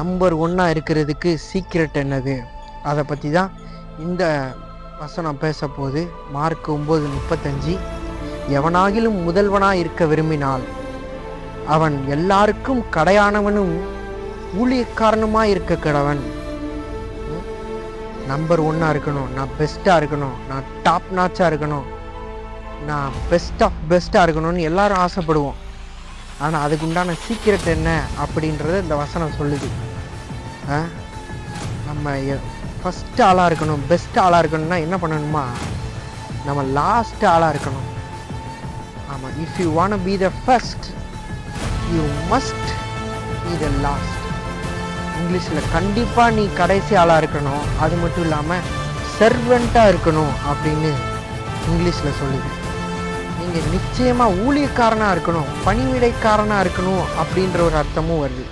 Number ஒன்றா இருக்கிறதுக்கு secret என்னது, அதை பற்றி தான் இந்த வசனம் பேச போது. மார்க் 9:35, எவனாகிலும் முதல்வனாக இருக்க விரும்பினால் அவன் எல்லாருக்கும் கடையானவனும் ஊழியக்காரனுமாக இருக்க கடவன். நம்பர் ஒன்னாக இருக்கணும், நான் பெஸ்ட்டாக இருக்கணும், நான் டாப் நாச்சாக இருக்கணும், நான் பெஸ்ட் ஆஃப் பெஸ்ட்டாக இருக்கணும்னு எல்லாரும் ஆசைப்படுவோம். ஆனால் அதுக்கு உண்டான சீக்ரெட் என்ன அப்படின்றத இந்த வசனம் சொல்லுது. நம்ம ஃபஸ்ட் ஆளாக இருக்கணும், பெஸ்ட் ஆளாக இருக்கணும்னா என்ன பண்ணணுமா, நம்ம லாஸ்ட் ஆளாக இருக்கணும். ஆமாம், if you want be the first you must be the last. இங்கிலீஷில் கண்டிப்பாக நீ கடைசி ஆளாக இருக்கணும், அது மட்டும் இல்லாமல் சர்வெண்ட்டாக இருக்கணும் அப்படின்னு இங்கிலீஷில் சொல்லுது. நீங்கள் நிச்சயமாக ஊழியக்காரனாக இருக்கணும், பணிவிடைக்காரனாக இருக்கணும் அப்படின்ற ஒரு அர்த்தமும் வருது.